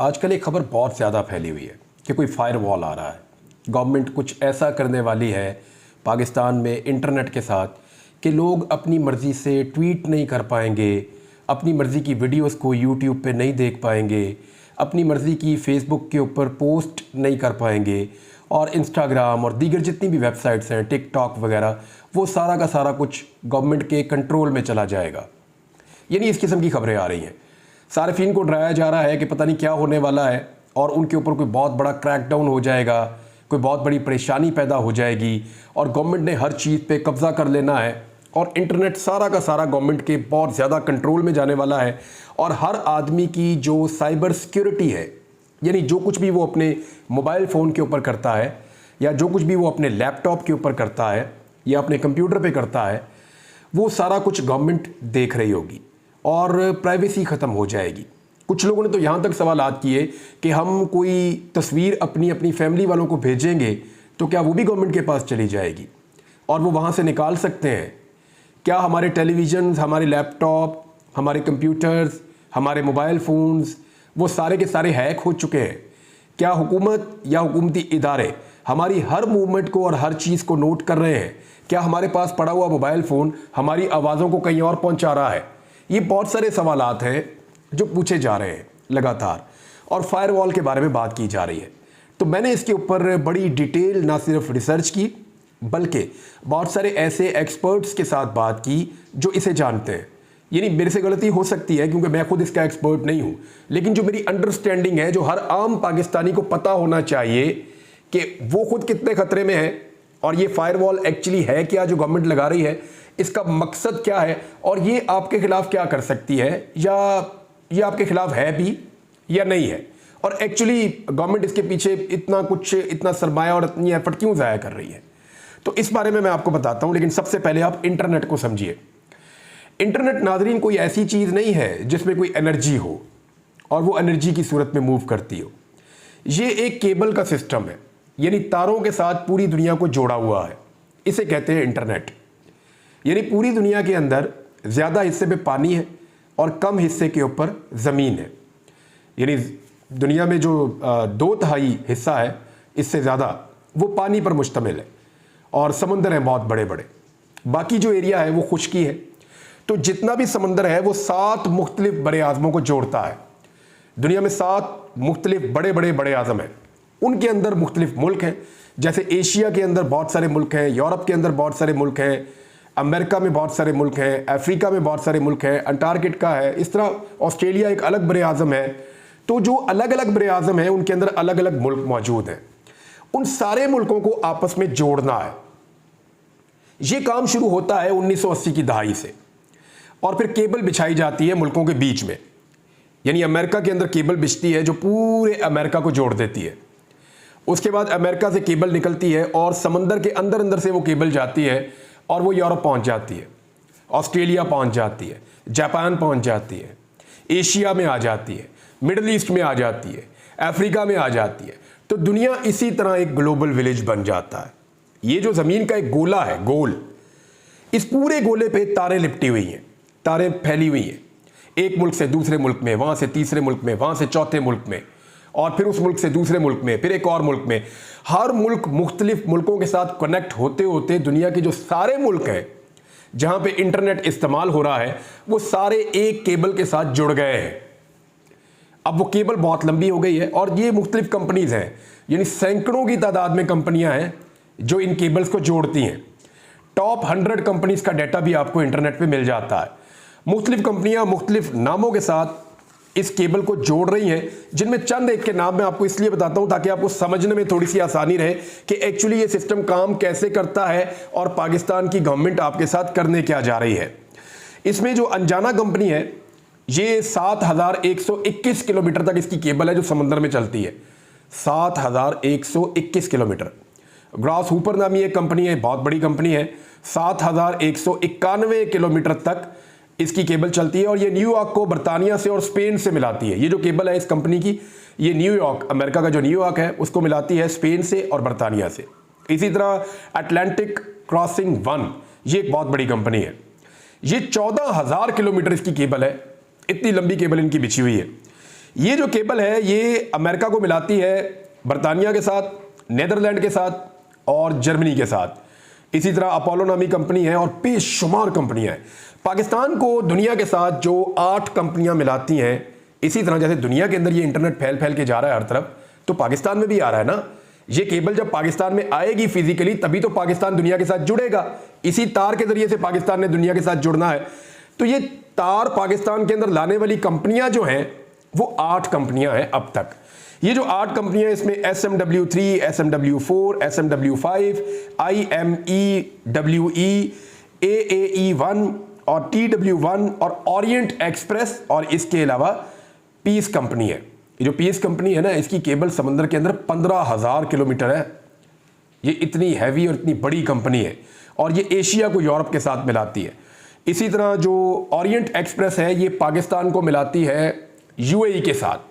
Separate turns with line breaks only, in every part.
आजकल एक खबर बहुत ज़्यादा फैली हुई है कि कोई फायरवॉल आ रहा है। गवर्नमेंट कुछ ऐसा करने वाली है पाकिस्तान में इंटरनेट के साथ कि लोग अपनी मर्ज़ी से ट्वीट नहीं कर पाएंगे, अपनी मर्ज़ी की वीडियोस को यूट्यूब पे नहीं देख पाएंगे, अपनी मर्ज़ी की फ़ेसबुक के ऊपर पोस्ट नहीं कर पाएंगे और इंस्टाग्राम और दीगर जितनी भी वेबसाइट्स हैं, टिकटॉक वगैरह, वो सारा का सारा कुछ गवर्नमेंट के कंट्रोल में चला जाएगा। यानी इस किस्म की खबरें आ रही हैं। सार्फिन को डराया जा रहा है कि पता नहीं क्या होने वाला है और उनके ऊपर कोई बहुत बड़ा क्रैकडाउन हो जाएगा, कोई बहुत बड़ी परेशानी पैदा हो जाएगी और गवर्नमेंट ने हर चीज़ पे कब्ज़ा कर लेना है और इंटरनेट सारा का सारा गवर्नमेंट के बहुत ज़्यादा कंट्रोल में जाने वाला है। और हर आदमी की जो साइबर सिक्योरिटी है, यानी जो कुछ भी वो अपने मोबाइल फ़ोन के ऊपर करता है या जो कुछ भी वो अपने लैपटॉप के ऊपर करता है या अपने कंप्यूटर पे करता है, वो सारा कुछ गवर्नमेंट देख रही होगी और प्राइवेसी ख़त्म हो जाएगी। कुछ लोगों ने तो यहाँ तक सवालात किए कि हम कोई तस्वीर अपनी अपनी फैमिली वालों को भेजेंगे तो क्या वो भी गवर्नमेंट के पास चली जाएगी और वो वहाँ से निकाल सकते हैं? क्या हमारे टेलीविज़न, हमारे लैपटॉप, हमारे कंप्यूटर्स, हमारे मोबाइल फ़ोन्स वो सारे के सारे हैक हो चुके हैं? क्या हुकूमत या हुकूमती इदारे हमारी हर मूवमेंट को और हर चीज़ को नोट कर रहे हैं? क्या हमारे पास पड़ा हुआ मोबाइल फ़ोन हमारी आवाज़ों को कहीं और पहुँचा रहा है? ये बहुत सारे सवालात हैं जो पूछे जा रहे हैं लगातार और फायरवॉल के बारे में बात की जा रही है। तो मैंने इसके ऊपर बड़ी डिटेल ना सिर्फ रिसर्च की बल्कि बहुत सारे ऐसे एक्सपर्ट्स के साथ बात की जो इसे जानते हैं। यानी मेरे से गलती हो सकती है क्योंकि मैं खुद इसका एक्सपर्ट नहीं हूँ, लेकिन जो मेरी अंडरस्टैंडिंग है, जो हर आम पाकिस्तानी को पता होना चाहिए कि वो खुद कितने ख़तरे में है और ये फायरवॉल एक्चुअली है क्या जो गवर्नमेंट लगा रही है, इसका मकसद क्या है और ये आपके खिलाफ क्या कर सकती है या ये आपके खिलाफ है भी या नहीं है, और एक्चुअली गवर्नमेंट इसके पीछे इतना सरमाया और इतनी एफर्ट क्यों ज़ाया कर रही है। तो इस बारे में मैं आपको बताता हूं, लेकिन सबसे पहले आप इंटरनेट को समझिए। इंटरनेट नाज़रीन कोई ऐसी चीज़ नहीं है जिसमें कोई एनर्जी हो और वो एनर्जी की सूरत में मूव करती हो। ये एक केबल का सिस्टम है, यानी तारों के साथ पूरी दुनिया को जोड़ा हुआ है। इसे कहते हैं इंटरनेट। यानी पूरी दुनिया के अंदर ज़्यादा हिस्से पे पानी है और कम हिस्से के ऊपर ज़मीन है। यानी दुनिया में जो 2/3 हिस्सा है, इससे ज़्यादा वो पानी पर मुश्तमिल है और समंदर हैं बहुत बड़े बड़े। बाकी जो एरिया है वो खुश्की है। तो जितना भी समंदर है वो 7 मुख्तलिफ बड़े आज़मों को जोड़ता है। दुनिया में 7 मुख्तलिफ बड़े आज़म हैं, उनके अंदर मुख्तलिफ मुल्क हैं। जैसे एशिया के अंदर बहुत सारे मुल्क हैं, यूरोप के अंदर बहुत सारे मुल्क हैं, अमेरिका में बहुत सारे मुल्क हैं, अफ्रीका में बहुत सारे मुल्क हैं, अंटार्कटिका है, इस तरह ऑस्ट्रेलिया एक अलग बड़े आज़म है। तो जो अलग अलग बड़े आज़म हैं उनके अंदर अलग अलग मुल्क मौजूद हैं। उन सारे मुल्कों को आपस में जोड़ना है। ये काम शुरू होता है 1980 की दहाई से और फिर केबल बिछाई जाती है मुल्कों के बीच में। यानी अमेरिका के अंदर केबल बिछती है जो पूरे अमेरिका को जोड़ देती है। उसके बाद अमेरिका से केबल निकलती है और समंदर के अंदर अंदर से वो केबल जाती है और वो यूरोप पहुंच जाती है, ऑस्ट्रेलिया पहुंच जाती है, जापान पहुंच जाती है, एशिया में आ जाती है, मिडल ईस्ट में आ जाती है, अफ्रीका में आ जाती है। तो दुनिया इसी तरह एक ग्लोबल विलेज बन जाता है। ये जो ज़मीन का एक गोला है, गोल, इस पूरे गोले पे तारें लिपटी हुई हैं, तारें फैली हुई हैं, एक मुल्क से दूसरे मुल्क में, वहाँ से तीसरे मुल्क में, वहाँ से चौथे मुल्क में, और फिर उस मुल्क से दूसरे मुल्क में, फिर एक और मुल्क में। हर मुल्क मुख्तलिफ मुल्कों के साथ कनेक्ट होते होते दुनिया के जो सारे मुल्क हैं जहाँ पे इंटरनेट इस्तेमाल हो रहा है वो सारे एक केबल के साथ जुड़ गए हैं। अब वो केबल बहुत लंबी हो गई है और ये मुख्तलिफ कंपनीज हैं, यानी सैकड़ों की तादाद में कंपनियां हैं जो इन केबल्स को जोड़ती हैं। टॉप 100 कंपनीज का डाटा भी आपको इंटरनेट पे मिल जाता है। मुख्तलिफ कंपनियां मुख्तलिफ नामों के साथ इस केबल को जोड़ रही हैं, जिनमें चंद एक के नाम मैं आपको इसलिए बताता हूं ताकि आपको समझने में थोड़ी सी आसानी रहे कि एक्चुअली ये सिस्टम काम कैसे करता है और पाकिस्तान की गवर्नमेंट आपके साथ करने क्या जा रही है। इसमें जो अंजाना कंपनी है, ये 7121 किलोमीटर तक इसकी केबल है जो समंदर में चलती है। 7121 किलोमीटर। ग्रास हुपर नामी एक कंपनी है, बहुत बड़ी कंपनी है, 7191 किलोमीटर तक इसकी केबल चलती है और ये न्यूयॉर्क को बर्तानिया से और स्पेन से मिलाती है। ये जो केबल है इस कंपनी की, ये न्यूयॉर्क, अमेरिका का जो न्यूयॉर्क है उसको मिलाती है स्पेन से और बर्तानिया से। इसी तरह अटलांटिक क्रॉसिंग 1, ये एक बहुत बड़ी कंपनी है। ये 14,000 किलोमीटर इसकी केबल है, इतनी लंबी केबल इनकी बिछी हुई है। ये जो केबल है ये अमेरिका को मिलाती है बरतानिया के साथ, नेदरलैंड के साथ और जर्मनी के साथ। इसी तरह अपोलो नामी कंपनी है और बेशुमार कंपनियां हैं। पाकिस्तान को दुनिया के साथ जो 8 कंपनियां मिलाती हैं, इसी तरह जैसे दुनिया के अंदर ये इंटरनेट फैल फैल के जा रहा है हर तरफ, तो पाकिस्तान में भी आ रहा है ना। ये केबल जब पाकिस्तान में आएगी फिजिकली तभी तो पाकिस्तान दुनिया के साथ जुड़ेगा। इसी तार के जरिए से पाकिस्तान ने दुनिया के साथ जुड़ना है। तो ये तार पाकिस्तान के अंदर लाने वाली कंपनियां जो हैं वो 8 कंपनियां हैं अब तक। ये जो 8 कंपनियां, इसमें SMW3, SMW4, SMW5, IMEWE, AAE1 और TW1 और ओरिएंट एक्सप्रेस और इसके अलावा पीस कंपनी है। ये जो पीस कंपनी है ना, इसकी केबल समंदर के अंदर 15,000 किलोमीटर है। ये इतनी हैवी और इतनी बड़ी कंपनी है और ये एशिया को यूरोप के साथ मिलाती है। इसी तरह जो ओरिएंट एक्सप्रेस है ये पाकिस्तान को मिलाती है UAE के साथ।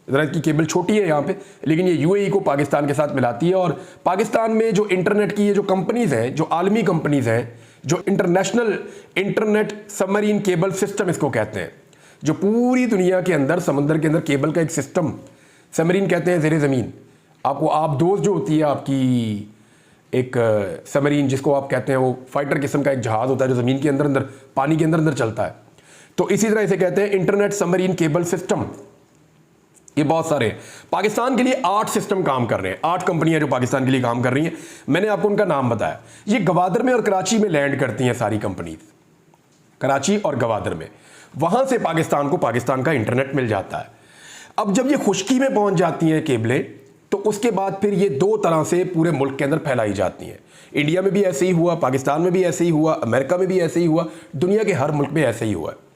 ज़रा इसकी केबल छोटी है यहाँ पे, लेकिन ये UAE को पाकिस्तान के साथ मिलाती है। और पाकिस्तान में जो इंटरनेट की ये जो कंपनीज़ हैं, जो आलमी कंपनीज़ हैं, जो international internet submarine cable system इसको कहते हैं, जो पूरी दुनिया के अंदर समंदर के अंदर केबल का एक सिस्टम, सबमरीन कहते हैं ज़ेरे ज़मीन। आपको आबदोज़ जो होती है आपकी एक सबमरीन जिसको आप कहते हैं, वो फाइटर किस्म का एक जहाज़ होता है जो ज़मीन के अंदर अंदर पानी के अंदर अंदर चलता है। तो इसी तरह इसे कहते हैं इंटरनेट सबमरीन केबल सिस्टम। ये बहुत सारे हैं। पाकिस्तान के लिए 8 सिस्टम काम कर रहे हैं, 8 कंपनियां जो पाकिस्तान के लिए काम कर रही हैं। मैंने आपको उनका नाम बताया। ये गवादर में और कराची में लैंड करती हैं सारी कंपनीज, कराची और गवादर में। वहां से पाकिस्तान को पाकिस्तान का इंटरनेट मिल जाता है। अब जब ये खुश्की में पहुंच जाती हैं केबलें, तो उसके बाद फिर ये 2 तरह से पूरे मुल्क के अंदर फैलाई जाती हैं। इंडिया में भी ऐसे ही हुआ, पाकिस्तान में भी ऐसे ही हुआ, अमेरिका में भी ऐसे ही हुआ, दुनिया के हर मुल्क में ऐसे ही हुआ है।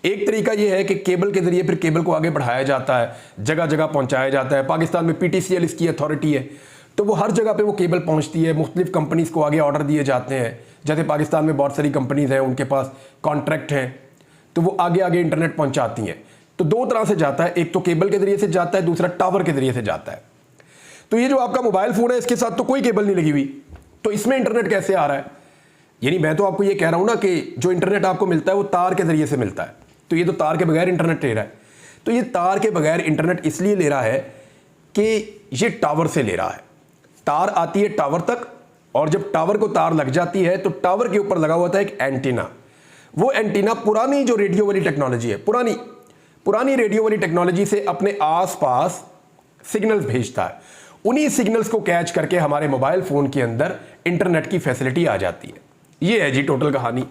एक तरीका यह है कि केबल के जरिए फिर केबल को आगे बढ़ाया जाता है, जगह जगह पहुंचाया जाता है। पाकिस्तान में PTCL इसकी अथॉरिटी है, तो वो हर जगह पे वो केबल पहुंचती है। मुख्तलिफ कंपनीज को आगे ऑर्डर दिए जाते हैं। जैसे पाकिस्तान में बहुत सारी कंपनीज हैं, उनके पास कॉन्ट्रैक्ट हैं, तो वो आगे आगे इंटरनेट पहुंचाती हैं। तो 2 तरह से जाता है, एक तो केबल के जरिए से जाता है, दूसरा टावर के जरिए से जाता है। तो ये जो आपका मोबाइल फोन है, इसके साथ तो कोई केबल नहीं लगी हुई, तो इसमें इंटरनेट कैसे आ रहा है? यानी मैं तो आपको ये कह रहा हूं ना कि जो इंटरनेट आपको मिलता है वो तार के जरिए से मिलता है। तो ये तो तार के बगैर इंटरनेट ले रहा है। तो ये तार के बगैर इंटरनेट इसलिए ले रहा है कि ये टावर से ले रहा है। तार आती है टावर तक, और जब टावर को तार लग जाती है तो टावर के ऊपर लगा हुआ था एक एंटीना। वो एंटीना पुरानी जो रेडियो वाली टेक्नोलॉजी है, पुरानी रेडियो वाली टेक्नोलॉजी से अपने आसपास सिग्नल्स भेजता है। उन्हीं सिग्नल्स को कैच करके हमारे मोबाइल फोन के अंदर इंटरनेट की फैसिलिटी आ जाती है। ये है जी टोटल कहानी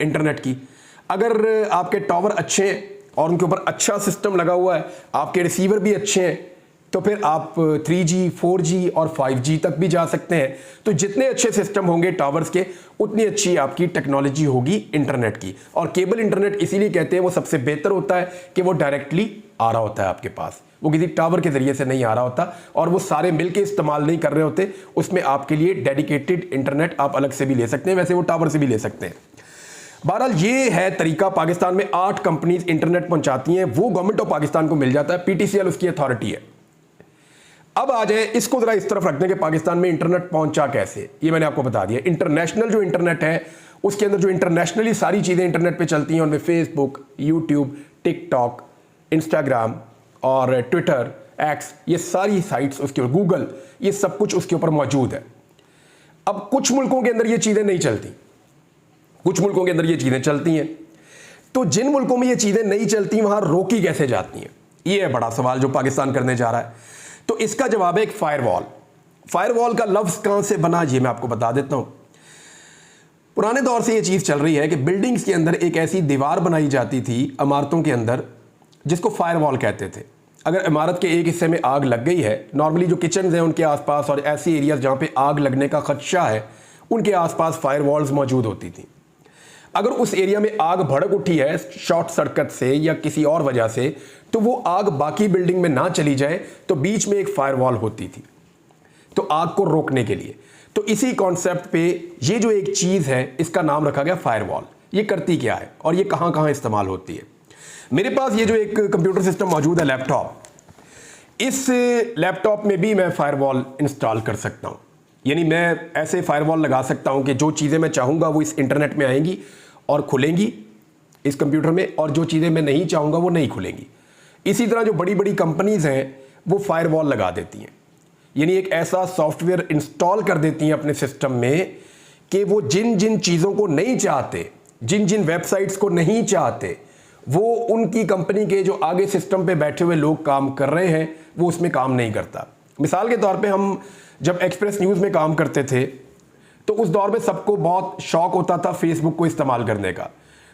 इंटरनेट की। अगर आपके टावर अच्छे हैं और उनके ऊपर अच्छा सिस्टम लगा हुआ है, आपके रिसीवर भी अच्छे हैं, तो फिर आप 3G, 4G और 5G तक भी जा सकते हैं। तो जितने अच्छे सिस्टम होंगे टावर्स के, उतनी अच्छी आपकी टेक्नोलॉजी होगी इंटरनेट की। और केबल इंटरनेट इसीलिए कहते हैं वो सबसे बेहतर होता है कि वो डायरेक्टली आ रहा होता है आपके पास, वो किसी टावर के जरिए से नहीं आ रहा होता, और वो सारे मिलके इस्तेमाल नहीं कर रहे होते। उसमें आपके लिए डेडिकेटेड इंटरनेट आप अलग से भी ले सकते हैं, वैसे वो टावर से भी ले सकते हैं। बहरहाल ये है तरीका। पाकिस्तान में 8 कंपनीज इंटरनेट पहुंचाती हैं, वो गवर्नमेंट ऑफ पाकिस्तान को मिल जाता है, PTCL उसकी अथॉरिटी है। अब आ जाए इसको जरा इस तरफ रख दें कि पाकिस्तान में इंटरनेट पहुंचा कैसे। ये मैंने आपको बता दिया। इंटरनेशनल जो इंटरनेट है उसके अंदर जो इंटरनेशनली सारी चीज़ें इंटरनेट पे चलती हैं, उनमें फेसबुक, यूट्यूब, टिकटॉक, इंस्टाग्राम और ट्विटर, एक्स, ये सारी साइट्स उसके ऊपर, गूगल, ये सब कुछ उसके ऊपर मौजूद है। अब कुछ मुल्कों के अंदर ये चीज़ें नहीं चलती, कुछ मुल्कों के अंदर ये चीज़ें चलती हैं। तो जिन मुल्कों में ये चीज़ें नहीं चलती वहां रोकी कैसे जाती हैं, ये है बड़ा सवाल जो पाकिस्तान करने जा रहा है। तो इसका जवाब है एक फायरवॉल। फायरवॉल का लफ्ज़ कहां से बना ये मैं आपको बता देता हूं। पुराने दौर से ये चीज़ चल रही है कि बिल्डिंग्स के अंदर एक ऐसी दीवार बनाई जाती थी इमारतों के अंदर, जिसको फायरवॉल कहते थे। अगर इमारत के एक हिस्से में आग लग गई है, नॉर्मली जो किचन हैं उनके आसपास और ऐसे एरियाज जहाँ पे आग लगने का खदशा है, उनके आसपास फायरवॉल्स मौजूद होती थी। अगर उस एरिया में आग भड़क उठी है शॉर्ट सर्किट से या किसी और वजह से, तो वो आग बाकी बिल्डिंग में ना चली जाए, तो बीच में एक फायरवॉल होती थी, तो आग को रोकने के लिए। तो इसी कॉन्सेप्ट पे ये जो एक चीज़ है, इसका नाम रखा गया फायरवॉल। ये करती क्या है और ये कहाँ कहाँ इस्तेमाल होती है। मेरे पास ये जो एक कंप्यूटर सिस्टम मौजूद है, लैपटॉप, इस लैपटॉप में भी मैं फायरवॉल इंस्टॉल कर सकता हूँ। यानी मैं ऐसे फायरवॉल लगा सकता हूँ कि जो चीज़ें मैं चाहूँगा वो इस इंटरनेट में आएंगी और खुलेंगी इस कंप्यूटर में, और जो चीज़ें मैं नहीं चाहूँगा वो नहीं खुलेंगी। इसी तरह जो बड़ी बड़ी कंपनीज हैं वो फायरवॉल लगा देती हैं, यानी एक ऐसा सॉफ्टवेयर इंस्टॉल कर देती हैं अपने सिस्टम में कि वो जिन जिन चीज़ों को नहीं चाहते, जिन जिन वेबसाइट्स को नहीं चाहते, वो उनकी कंपनी के जो आगे सिस्टम पे बैठे हुए लोग काम कर रहे हैं वो उसमें काम नहीं करता। मिसाल के तौर पे हम जब एक्सप्रेस न्यूज़ में काम करते थे तो उस दौर में सबको बहुत शौक होता था फेसबुक को इस्तेमाल करने का।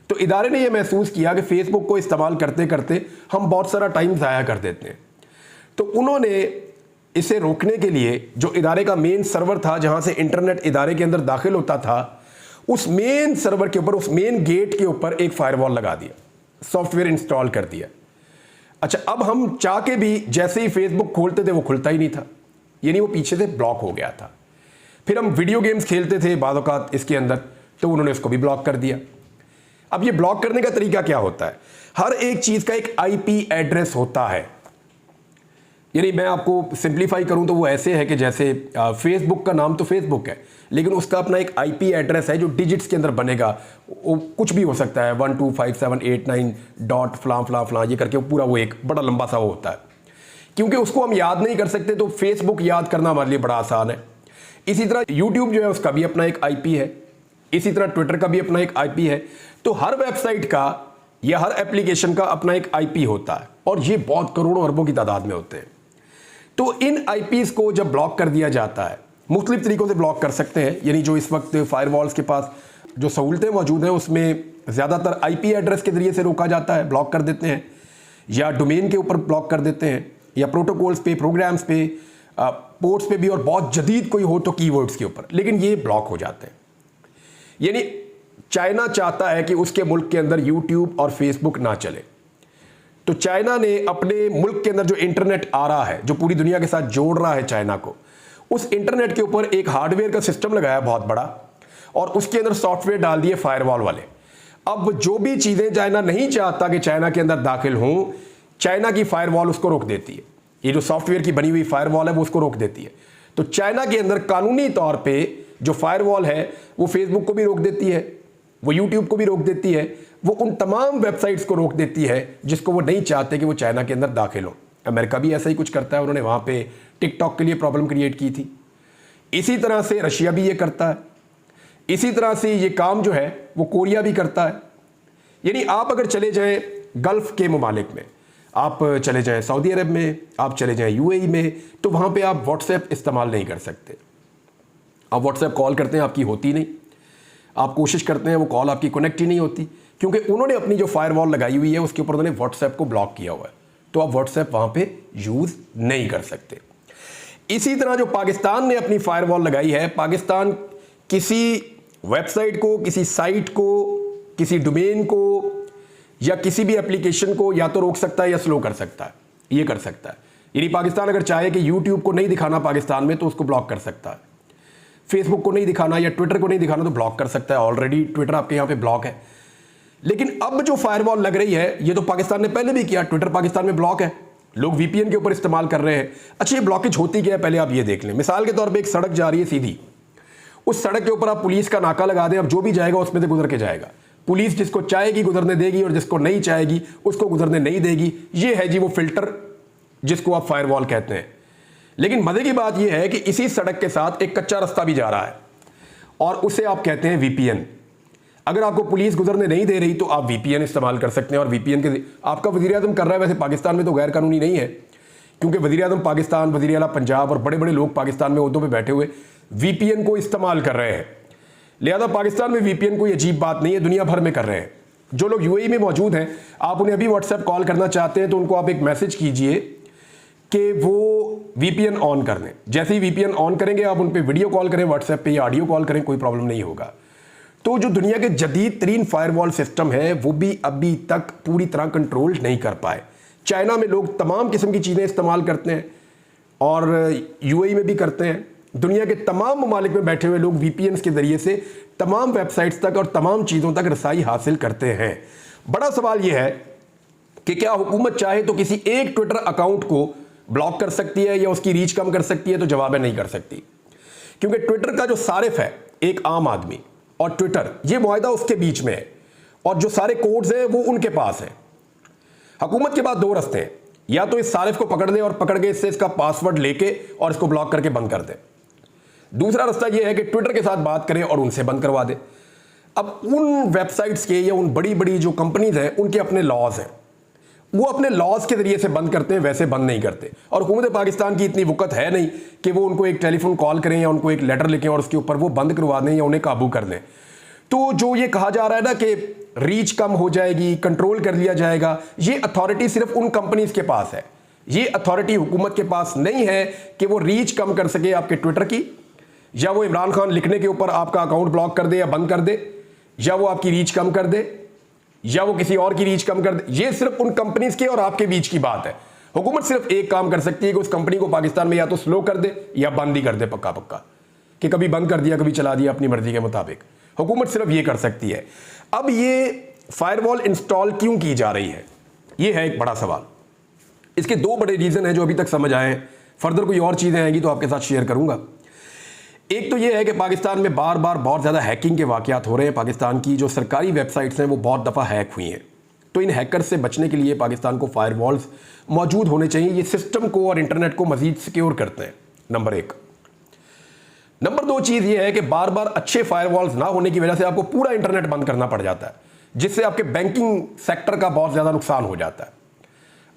तो इदारे ने यह महसूस किया कि फेसबुक को इस्तेमाल करते करते हम बहुत सारा टाइम ज़ाया कर देते हैं, तो उन्होंने इसे रोकने के लिए जो इदारे का मेन सर्वर था जहां से इंटरनेट इदारे के अंदर दाखिल होता था, उस मेन सर्वर के ऊपर, उस मेन गेट के ऊपर एक फायरवॉल लगा दिया, सॉफ्टवेयर इंस्टॉल कर दिया। अच्छा, अब हम चाह के भी जैसे ही फेसबुक खोलते थे वो खुलता ही नहीं था, यानी वो पीछे से ब्लॉक हो गया था। फिर हम वीडियो गेम्स खेलते थे बाद औक़ात इसके अंदर, तो उन्होंने उसको भी ब्लॉक कर दिया। अब ये ब्लॉक करने का तरीका क्या होता है? हर एक चीज़ का एक आईपी एड्रेस होता है, यानी मैं आपको सिंप्लीफाई करूं तो वो ऐसे है कि जैसे फेसबुक का नाम तो फेसबुक है, लेकिन उसका अपना एक आईपी एड्रेस है जो डिजिट्स के अंदर बनेगा। वो कुछ भी हो सकता है, 1257889 डॉट फलां फलां फलां ये करके पूरा वो एक बड़ा लंबा सा वो होता है। क्योंकि उसको हम याद नहीं कर सकते तो फेसबुक याद करना हमारे लिए बड़ा आसान है। इसी तरह यूट्यूब जो है उसका भी अपना एक आईपी है, इसी तरह ट्विटर का भी अपना एक आईपी है। तो हर वेबसाइट का या हर एप्लीकेशन का अपना एक आईपी होता है, और ये बहुत करोड़ों अरबों की तादाद में होते हैं। तो इन आईपीज़ को जब ब्लॉक कर दिया जाता है, मुख्तलिफ तरीकों से ब्लॉक कर सकते हैं, यानी जो इस वक्त फायरवॉल्स के पास जो सहूलतें मौजूद हैं उसमें ज़्यादातर आईपी एड्रेस के ज़रिए से रोका जाता है, ब्लॉक कर देते हैं, या डोमेन के ऊपर ब्लॉक कर देते हैं, या प्रोटोकॉल्स पे, प्रोग्राम्स पे, पोर्ट्स पे भी, और बहुत जदीद कोई हो तो कीवर्ड्स के ऊपर, लेकिन ये ब्लॉक हो जाते हैं। यानी चाइना चाहता है कि उसके मुल्क के अंदर यूट्यूब और फेसबुक ना चले, तो चाइना ने अपने मुल्क के अंदर जो इंटरनेट आ रहा है, जो पूरी दुनिया के साथ जोड़ रहा है चाइना को, उस इंटरनेट के ऊपर एक हार्डवेयर का सिस्टम लगाया बहुत बड़ा, और उसके अंदर सॉफ्टवेयर डाल दिए फायरवॉल वाले। अब जो भी चीज़ें चाइना नहीं चाहता कि चाइना के अंदर दाखिल हों, चाइना की फायरवॉल उसको रोक देती है। ये जो सॉफ्टवेयर की बनी हुई फायरवॉल है वो उसको रोक देती है। तो चाइना के अंदर कानूनी तौर पे जो फायरवॉल है वो फेसबुक को भी रोक देती है, वो यूट्यूब को भी रोक देती है, वो उन तमाम वेबसाइट्स को रोक देती है जिसको वो नहीं चाहते कि वो चाइना के अंदर दाखिल हो। अमेरिका भी ऐसा ही कुछ करता है, उन्होंने वहाँ पे टिकटॉक के लिए प्रॉब्लम क्रिएट की थी। इसी तरह से रशिया भी ये करता है, इसी तरह से ये काम जो है वो कोरिया भी करता है। यानी आप अगर चले जाएं गल्फ़ के ममालिक में, आप चले जाएं सऊदी अरब में, आप चले जाएं यूएई में, तो वहाँ पे आप व्हाट्सएप इस्तेमाल नहीं कर सकते। आप व्हाट्सएप कॉल करते हैं, आपकी होती नहीं, आप कोशिश करते हैं, वो कॉल आपकी कनेक्ट ही नहीं होती, क्योंकि उन्होंने अपनी जो फायरवॉल लगाई हुई है उसके ऊपर उन्होंने व्हाट्सएप को ब्लॉक किया हुआ है, तो आप व्हाट्सएप वहाँ पे यूज़ नहीं कर सकते। इसी तरह जो पाकिस्तान ने अपनी फायरवॉल लगाई है, पाकिस्तान किसी वेबसाइट को, किसी साइट को, किसी डोमेन को या किसी भी एप्लीकेशन को या तो रोक सकता है या स्लो कर सकता है, ये कर सकता है। यानी पाकिस्तान अगर चाहे कि यूट्यूब को नहीं दिखाना पाकिस्तान में तो उसको ब्लॉक कर सकता है, फेसबुक को नहीं दिखाना या ट्विटर को नहीं दिखाना तो ब्लॉक कर सकता है। ऑलरेडी ट्विटर आपके यहाँ पे ब्लॉक है। लेकिन अब जो फायरवॉल लग रही है ये तो पाकिस्तान ने पहले भी किया, ट्विटर पाकिस्तान में ब्लॉक है, लोग वीपीएन के ऊपर इस्तेमाल कर रहे हैं। अच्छा, ये ब्लॉकेज होती क्या है पहले आप ये देख लें। मिसाल के तौर पे एक सड़क जा रही है सीधी, उस सड़क के ऊपर आप पुलिस का नाका लगा दें, अब जो भी जाएगा उसमें से गुजर के जाएगा। पुलिस जिसको चाहेगी गुजरने देगी और जिसको नहीं चाहेगी उसको गुजरने नहीं देगी। ये है जी वो फिल्टर जिसको आप फायरवॉल कहते हैं। लेकिन मजे की बात यह है कि इसी सड़क के साथ एक कच्चा रास्ता भी जा रहा है और उसे आप कहते हैं वीपीएन। अगर आपको पुलिस गुजरने नहीं दे रही तो आप वीपीएन इस्तेमाल कर सकते हैं, और वीपीएन के आपका वज़ीर आज़म कर रहा है। वैसे पाकिस्तान में तो गैर कानूनी नहीं है, क्योंकि वज़ीर आज़म पाकिस्तान, वज़ीर आला पंजाब और बड़े बड़े लोग पाकिस्तान में ओहदों पे बैठे हुए वीपीएन को इस्तेमाल कर रहे हैं। लिहाजा पाकिस्तान में वीपीएन कोई अजीब बात नहीं है, दुनिया भर में कर रहे हैं। जो लोग यूएई में मौजूद हैं, आप उन्हें अभी व्हाट्सएप कॉल करना चाहते हैं तो उनको आप एक मैसेज कीजिए कि वो वीपीएन ऑन कर दें। जैसे ही वीपीएन ऑन करेंगे आप उन पर वीडियो कॉल करें, व्हाट्सएप पे या ऑडियो कॉल करें, कोई प्रॉब्लम नहीं होगा। तो जो दुनिया के जदीद तरीन फायरवॉल सिस्टम है वो भी अभी तक पूरी तरह कंट्रोल नहीं कर पाए। चाइना में लोग तमाम किस्म की चीज़ें इस्तेमाल करते हैं और यूएई में भी करते हैं। दुनिया के तमाम ममालिक में बैठे हुए लोग वीपीएन के ज़रिए से तमाम वेबसाइट्स तक और तमाम चीज़ों तक रसाई हासिल करते हैं। बड़ा सवाल यह है कि क्या हुकूमत चाहे तो किसी एक ट्विटर अकाउंट को ब्लॉक कर सकती है या उसकी रीच कम कर सकती है? तो जवाब है नहीं कर सकती, क्योंकि ट्विटर का जो सारिफ है एक आम आदमी और ट्विटर, ये मुआहदा उसके बीच में है और जो सारे कोड्स हैं वो उनके पास हैं। हुकूमत के पास दो रास्ते हैं, या तो इस सारिफ को पकड़ दे और पकड़ के इससे इसका पासवर्ड लेके और इसको ब्लॉक करके बंद कर दे। दूसरा रास्ता यह है कि ट्विटर के साथ बात करें और उनसे बंद करवा दे। अब उन वेबसाइट्स के या उन बड़ी बड़ी जो कंपनीज हैं उनके अपने लॉज हैं, वो अपने लॉज के जरिए से बंद करते हैं, वैसे बंद नहीं करते। और हुकूमत पाकिस्तान की इतनी वक़्त है नहीं कि वो उनको एक टेलीफोन कॉल करें या उनको एक लेटर लिखें और उसके ऊपर वो बंद करवा दें या उन्हें काबू कर दें। तो जो ये कहा जा रहा है ना कि रीच कम हो जाएगी, कंट्रोल कर लिया जाएगा, ये अथॉरिटी सिर्फ उन कंपनीज के पास है। ये अथॉरिटी हुकूमत के पास नहीं है कि वो रीच कम कर सके आपके ट्विटर की, या वो इमरान खान लिखने के ऊपर आपका अकाउंट ब्लॉक कर दे या बंद कर दे, या वो आपकी रीच कम कर दे, या वो किसी और की रीच कम कर दे। ये सिर्फ उन कंपनीज के और आपके बीच की बात है। हुकूमत सिर्फ एक काम कर सकती है कि उस कंपनी को पाकिस्तान में या तो स्लो कर दे या बंद ही कर दे पक्का पक्का, कि कभी बंद कर दिया कभी चला दिया अपनी मर्जी के मुताबिक। हुकूमत सिर्फ ये कर सकती है। अब ये फायरवॉल इंस्टॉल क्यों की जा रही है, ये है एक बड़ा सवाल। इसके दो बड़े रीज़न हैं जो अभी तक समझ आए हैं। फर्दर कोई और चीज़ें आएंगी तो आपके साथ शेयर करूंगा। एक तो ये है कि पाकिस्तान में बार बार बहुत ज़्यादा हैकिंग के वाक़यात हो रहे हैं। पाकिस्तान की जो सरकारी वेबसाइट्स हैं वो बहुत दफ़ा हैक हुई हैं। तो इन हैकर्स से बचने के लिए पाकिस्तान को फायरवॉल्स मौजूद होने चाहिए। ये सिस्टम को और इंटरनेट को मज़ीद सिक्योर करते हैं, नंबर एक। नंबर दो चीज़ ये है कि बार बार अच्छे फायरवॉल्स ना होने की वजह से आपको पूरा इंटरनेट बंद करना पड़ जाता है, जिससे आपके बैंकिंग सेक्टर का बहुत ज़्यादा नुकसान हो जाता है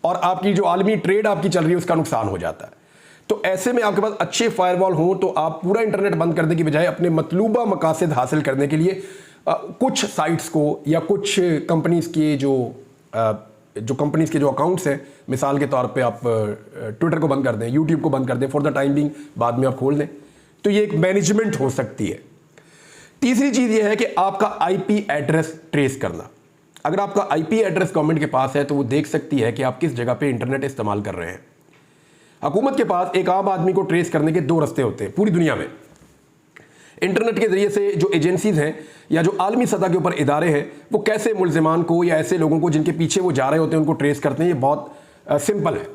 और आपकी जो आलमी ट्रेड आपकी चल रही है उसका नुकसान हो जाता है। तो ऐसे में आपके पास अच्छे फायरवॉल हों तो आप पूरा इंटरनेट बंद करने की बजाय अपने मतलूबा मकासद हासिल करने के लिए कुछ साइट्स को या कुछ कंपनीज के जो कंपनीज के जो अकाउंट्स हैं, मिसाल के तौर पे आप ट्विटर को बंद कर दें, यूट्यूब को बंद कर दें फॉर द टाइम बिंग, बाद में आप खोल दें। तो ये एक मैनेजमेंट हो सकती है। तीसरी चीज़ ये है कि आपका आईपी एड्रेस ट्रेस करना। अगर आपका आईपी एड्रेस गवर्नमेंट के पास है तो वो देख सकती है कि आप किस जगह पे इंटरनेट इस्तेमाल कर रहे हैं। हुकूमत के पास एक आम आदमी को ट्रेस करने के दो रास्ते होते हैं पूरी दुनिया में। इंटरनेट के जरिए से जो एजेंसीज हैं या जो आलमी सतह के ऊपर इदारे हैं वो कैसे मुल्जिमान को या ऐसे लोगों को जिनके पीछे वो जा रहे होते हैं उनको ट्रेस करते हैं। ये बहुत सिंपल है।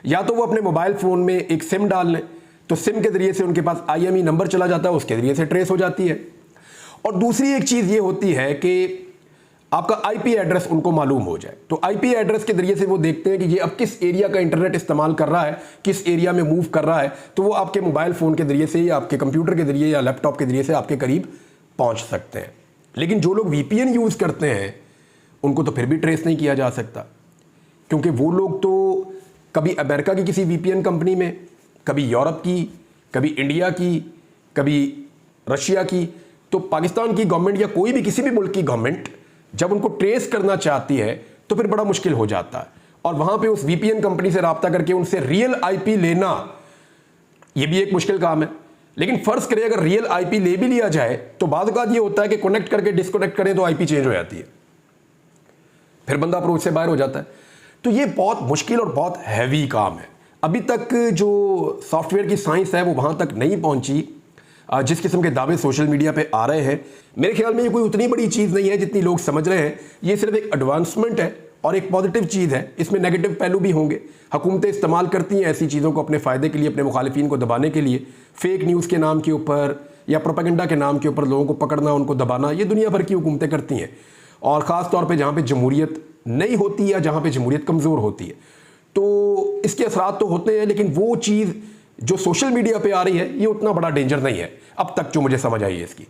या तो वो अपने मोबाइल फ़ोन में एक सिम डाल लें, तो सिम के जरिए से उनके पास IME नंबर चला जाता है, उसके जरिए से ट्रेस हो जाती है। और दूसरी एक चीज़ ये होती है कि आपका आईपी एड्रेस उनको मालूम हो जाए। तो आईपी एड्रेस के जरिए से वो देखते हैं कि ये अब किस एरिया का इंटरनेट इस्तेमाल कर रहा है, किस एरिया में मूव कर रहा है, तो वो आपके मोबाइल फ़ोन के जरिए से या आपके कंप्यूटर के जरिए या लैपटॉप के जरिए से आपके करीब पहुंच सकते हैं। लेकिन जो लोग VPN यूज़ करते हैं उनको तो फिर भी ट्रेस नहीं किया जा सकता, क्योंकि वो लोग तो कभी अमेरिका की किसी VPN कंपनी में, कभी यूरोप की, कभी इंडिया की, कभी रशिया की। तो पाकिस्तान की गवर्नमेंट या कोई भी किसी भी मुल्क की गवर्नमेंट जब उनको ट्रेस करना चाहती है तो फिर बड़ा मुश्किल हो जाता है। और वहां पे उस VPN कंपनी से रब्ता करके उनसे रियल IP लेना, ये भी एक मुश्किल काम है। लेकिन फर्ज करें अगर रियल IP ले भी लिया जाए तो बाद औक़ात ये होता है कि कनेक्ट करके डिस्कनेक्ट करें तो IP चेंज हो जाती है, फिर बंदा अप्रोच से बाहर हो जाता है। तो ये बहुत मुश्किल और बहुत हैवी काम है। अभी तक जो सॉफ्टवेयर की साइंस है वो वहां तक नहीं पहुंची। जिस किस्म के दावे सोशल मीडिया पे आ रहे हैं, मेरे ख्याल में ये कोई उतनी बड़ी चीज़ नहीं है जितनी लोग समझ रहे हैं। ये सिर्फ एक एडवांसमेंट है और एक पॉजिटिव चीज़ है। इसमें नेगेटिव पहलू भी होंगे। हुकूमतें इस्तेमाल करती हैं ऐसी चीज़ों को अपने फ़ायदे के लिए, अपने मुखालिफिन को दबाने के लिए। फेक न्यूज़ के नाम के ऊपर या प्रोपेगेंडा के नाम के ऊपर लोगों को पकड़ना, उनको दबाना, ये दुनिया भर की हुकूमतें करती हैं। और ख़ास तौर पर जहाँ पर जमहूरियत नहीं होती या जहाँ पर जमहूरियत कमज़ोर होती है, तो इसके असरात तो होते हैं। लेकिन वो चीज़ जो सोशल मीडिया पे आ रही है ये उतना बड़ा डेंजर नहीं है अब तक जो मुझे समझ आई है इसकी।